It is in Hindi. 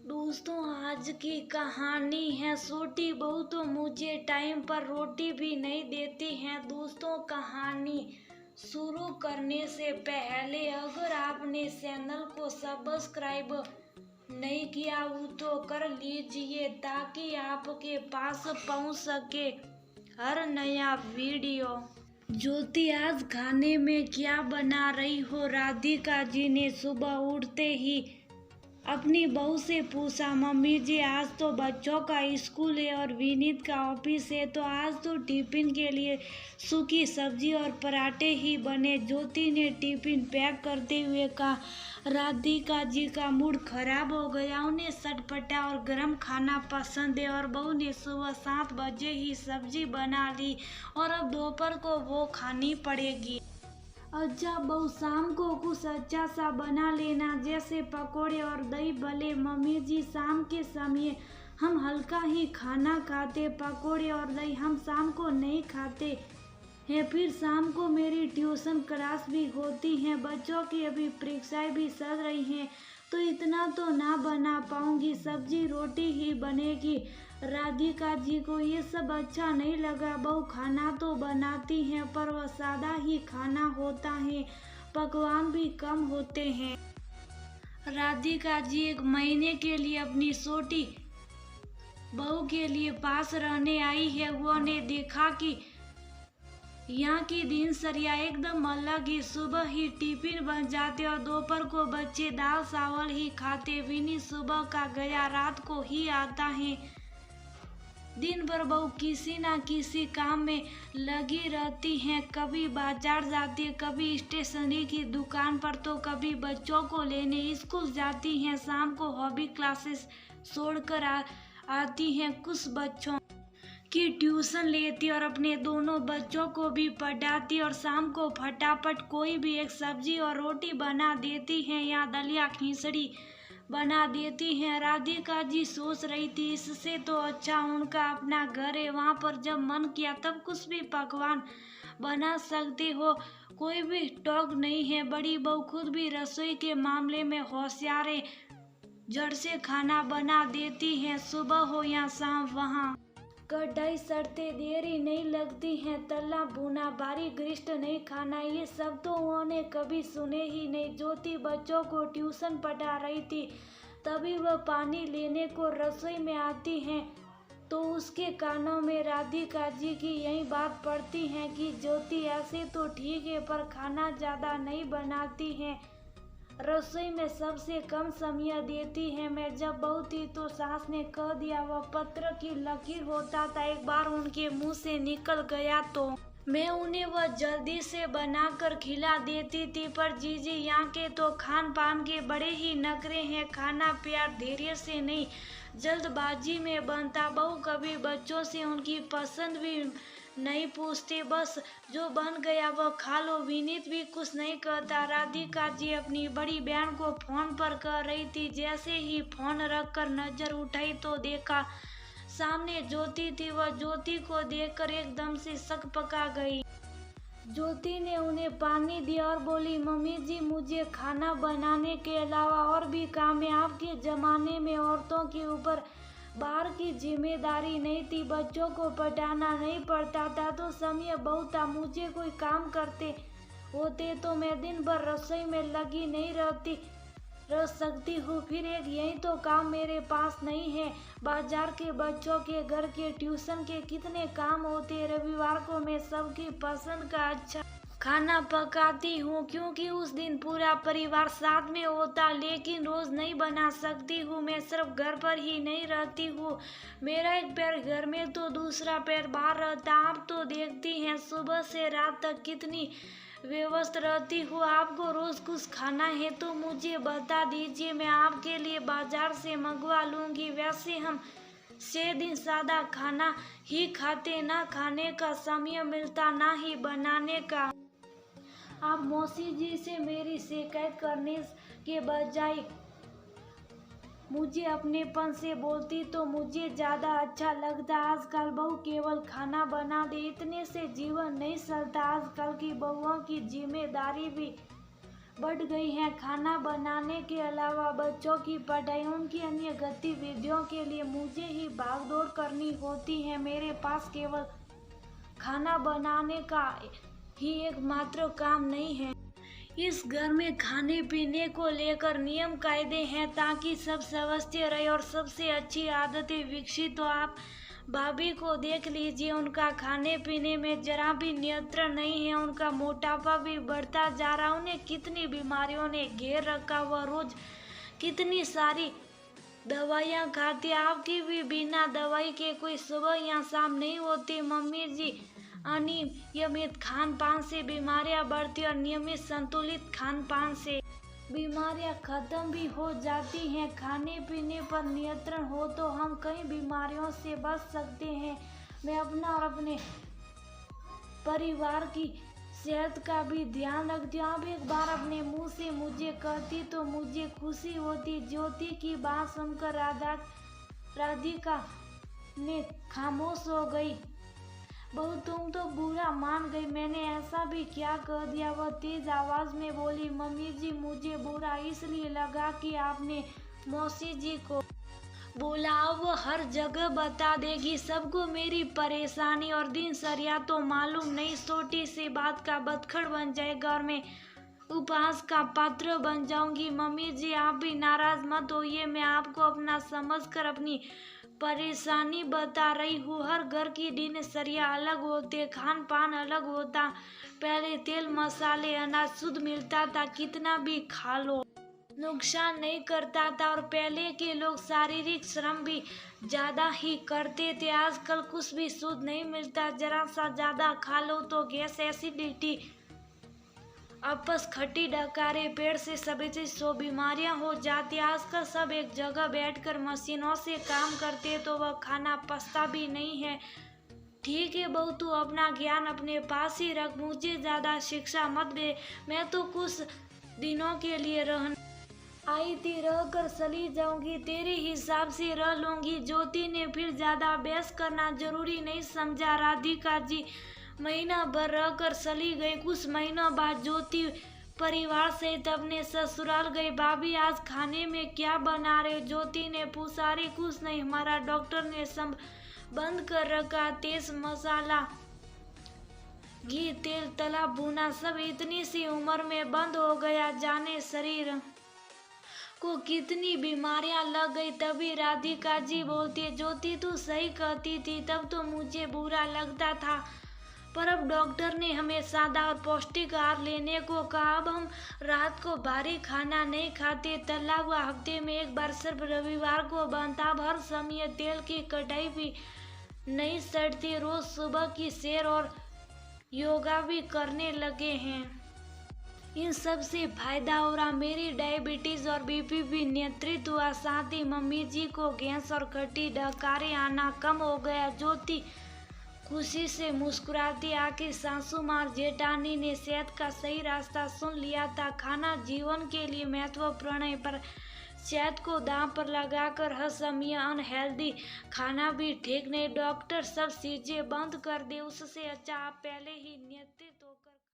दोस्तों, आज की कहानी है छोटी बहू तो मुझे टाइम पर रोटी भी नहीं देती है। दोस्तों, कहानी शुरू करने से पहले अगर आपने चैनल को सब्सक्राइब नहीं किया हो तो कर लीजिए ताकि आपके पास पहुंच सके हर नया वीडियो। ज्योति, आज खाने में क्या बना रही हो? राधिका जी ने सुबह उठते ही अपनी बहू से पूछा। मम्मी जी, आज तो बच्चों का स्कूल है और विनीत का ऑफिस है, तो आज तो टिफिन के लिए सूखी सब्जी और पराठे ही बने। ज्योति ने टिफिन पैक करते हुए कहा। राधिका जी का मूड खराब हो गया। उन्हें चटपटा और गर्म खाना पसंद है और बहू ने सुबह 7 बजे ही सब्जी बना ली और अब दोपहर को वो खानी पड़ेगी। अच्छा बहू, शाम को कुछ अच्छा सा बना लेना, जैसे पकोड़े और दही भल्ले। मम्मी जी, शाम के समय हम हल्का ही खाना खाते, पकोड़े और दही हम शाम को नहीं खाते हैं। फिर शाम को मेरी ट्यूशन क्लास भी होती है, बच्चों की अभी परीक्षाएं भी चल रही हैं, तो इतना तो ना बना पाऊंगी। सब्जी रोटी ही बनेगी। राधिका जी को ये सब अच्छा नहीं लगा। बहू खाना तो बनाती हैं पर वह सादा ही खाना होता है, पकवान भी कम होते हैं। राधिका जी 1 महीने के लिए अपनी छोटी बहू के लिए पास रहने आई है। वो ने देखा कि यहाँ की दिनचर्या एकदम अलग ही। सुबह ही टिफिन बन जाते और दोपहर को बच्चे दाल चावल ही खाते। विनी सुबह का गया रात को ही आता है। दिन भर बहू किसी ना किसी काम में लगी रहती हैं। कभी बाजार जाती है, कभी स्टेशनरी की दुकान पर, तो कभी बच्चों को लेने स्कूल जाती हैं। शाम को हॉबी क्लासेस छोड़कर आती हैं, कुछ बच्चों की ट्यूशन लेती और अपने दोनों बच्चों को भी पढ़ाती और शाम को फटाफट कोई भी एक सब्जी और रोटी बना देती हैं या दलिया खिचड़ी बना देती हैं। राधिका जी सोच रही थी, इससे तो अच्छा उनका अपना घर है, वहाँ पर जब मन किया तब कुछ भी पकवान बना सकते हो, कोई भी टोक नहीं है। बड़ी बहू खुद भी रसोई के मामले में होशियार है, झट से खाना बना देती हैं, सुबह हो या शाम। वहाँ कढ़ाई सड़ते देरी नहीं लगती है, तला भुना भारी गरिष्ठ नहीं खाना, ये सब तो उन्होंने कभी सुने ही नहीं। ज्योति बच्चों को ट्यूशन पढ़ा रही थी, तभी वह पानी लेने को रसोई में आती हैं, तो उसके कानों में राधिका जी की यही बात पड़ती है कि ज्योति ऐसे तो ठीक है पर खाना ज़्यादा नहीं बनाती हैं, रसोई में सबसे कम समय देती है। मैं जब बहू थी तो सास ने कह दिया वह पत्र की लकीर होता था, एक बार उनके मुंह से निकल गया तो मैं उन्हें वह जल्दी से बनाकर खिला देती थी। पर जीजी यहाँ के तो खान पान के बड़े ही नखरे हैं, खाना प्यार धैर्य से नहीं जल्दबाजी में बनता। बहू कभी बच्चों से उनकी पसंद भी नहीं पूछती, बस जो बन गया वह खा लो। विनीत भी कुछ नहीं कहता। राधिका जी अपनी बड़ी बहन को फोन पर कह रही थी, जैसे ही फोन रखकर नजर उठाई तो देखा सामने ज्योति थी। वह ज्योति को देखकर एकदम से सकपका गई। ज्योति ने उन्हें पानी दिया और बोली, मम्मी जी मुझे खाना बनाने के अलावा और भी काम है। आपके जमाने में औरतों के ऊपर बाहर की जिम्मेदारी नहीं थी, बच्चों को पढ़ाना नहीं पड़ता था, तो समय बहुत था। मुझे कोई काम करते होते तो मैं दिन भर रसोई में लगी नहीं रह सकती हूँ। फिर एक यही तो काम मेरे पास नहीं है। बाजार के बच्चों के, घर के, ट्यूशन के कितने काम होते। रविवार को मैं सबकी पसंद का अच्छा खाना पकाती हूँ, क्योंकि उस दिन पूरा परिवार साथ में होता, लेकिन रोज नहीं बना सकती हूँ। मैं सिर्फ घर पर ही नहीं रहती हूँ, मेरा एक पैर घर में तो दूसरा पैर बाहर रहता। आप तो देखती हैं सुबह से रात तक कितनी व्यस्त रहती हूँ। आपको रोज कुछ खाना है तो मुझे बता दीजिए, मैं आपके लिए बाजार से मंगवा लूंगी। वैसे हम 6 दिन सादा खाना ही खाते, ना खाने का समय मिलता ना ही बनाने का। आप मौसी जी से मेरी शिकायत करने के बजाय मुझे अपनेपन से बोलती तो मुझे ज़्यादा अच्छा लगता। आजकल बहू केवल खाना बना दे, इतने से जीवन नहीं चलता। आजकल की बहुओं की जिम्मेदारी भी बढ़ गई हैं। खाना बनाने के अलावा बच्चों की पढ़ाई, उनकी अन्य गतिविधियों के लिए मुझे ही भागदौड़ करनी होती है। मेरे पास केवल खाना बनाने का ही एकमात्र काम नहीं है। इस घर में खाने पीने को लेकर नियम कायदे हैं ताकि सब स्वस्थ रहे और सबसे अच्छी आदतें विकसित हो। आप भाभी को देख लीजिए, उनका खाने पीने में जरा भी नियंत्रण नहीं है। उनका मोटापा भी बढ़ता जा रहा, उन्हें कितनी बीमारियों ने घेर रखा हुआ, रोज कितनी सारी दवाइयाँ खाती। आपकी भी बिना दवाई के कोई सुबह या शाम नहीं होती। मम्मी जी, अनियमित खान पान से बीमारियां बढ़ती और नियमित संतुलित खान पान से बीमारियां खत्म भी हो जाती हैं। खाने पीने पर नियंत्रण हो तो हम कई बीमारियों से बच सकते हैं। मैं अपना और अपने परिवार की सेहत का भी ध्यान रखती हूँ। आप एक बार अपने मुंह से मुझे कहती तो मुझे खुशी होती। ज्योति की बात सुनकर राधिका ने खामोश हो गई। बहू, तुम तो बुरा मान गई, मैंने ऐसा भी क्या कह दिया? वह तेज आवाज में बोली। मम्मी जी, मुझे बुरा इसलिए लगा कि आपने मौसी जी को बोला। अब वो हर जगह बता देगी सबको मेरी परेशानी और दिनचर्या तो मालूम नहीं। छोटी सी बात का बतखड़ बन जाएगा और मैं उपहास का पात्र बन जाऊंगी। मम्मी जी, आप भी नाराज मत होइए, मैं आपको अपना समझकर अपनी परेशानी बता रही हूँ। हर घर की दिनचर्या अलग होते, खान पान अलग होता। पहले तेल मसाले अनाज शुद्ध मिलता था, कितना भी खा लो नुकसान नहीं करता था। और पहले के लोग शारीरिक श्रम भी ज्यादा ही करते थे। आजकल कुछ भी शुद्ध नहीं मिलता, जरा सा ज्यादा खा लो तो गैस, एसिडिटी, अपस, खट्टी डकारे, पेट से सभी 100 बीमारियां हो जाती। आजकल सब एक जगह बैठकर मशीनों से काम करते तो वह खाना पचता भी नहीं है। ठीक है बहू, तू अपना ज्ञान अपने पास ही रख, मुझे ज्यादा शिक्षा मत दे। मैं तो कुछ दिनों के लिए आई थी, रह कर चली जाऊंगी, तेरे हिसाब से रह लूंगी। ज्योति ने फिर ज्यादा बहस करना जरूरी नहीं समझा। राधिका जी महीना भर रह कर चली गई। कुछ महीनों बाद ज्योति परिवार सहित अपने ससुराल गई। भाभी, आज खाने में क्या बना रहे? ज्योति ने पूछा। अरे कुछ नहीं, हमारा डॉक्टर ने सब बंद कर रखा। तेज मसाला, घी, तेल, तला भुना सब इतनी सी उम्र में बंद हो गया। जाने शरीर को कितनी बीमारियां लग गई। तभी राधिका जी बोलती, ज्योति तू सही कहती थी, तब तो मुझे बुरा लगता था, पर अब डॉक्टर ने हमें सादा और पौष्टिक आहार लेने को कहा। अब हम रात को भारी खाना नहीं खाते, तला हुआ हफ्ते में एक बार सिर्फ रविवार को बनता। अब हर समय तेल की कढ़ाई भी नहीं सड़ती। रोज सुबह की सैर और योगा भी करने लगे हैं। इन सब से फायदा हो रहा, मेरी डायबिटीज और बीपी भी नियंत्रित हुआ। साथ ही मम्मी जी को गैस और खट्टी डकारे आना कम हो गया। ज्योति खुशी से मुस्कुराती। आखिर सासू माँ जेठानी ने सेहत का सही रास्ता सुन लिया था। खाना जीवन के लिए महत्वपूर्ण है, पर सेहत को दांव पर लगाकर हर समय अनहेल्दी खाना भी ठीक नहीं। डॉक्टर सब चीजें बंद कर दे, उससे अच्छा आप पहले ही नियंत्रित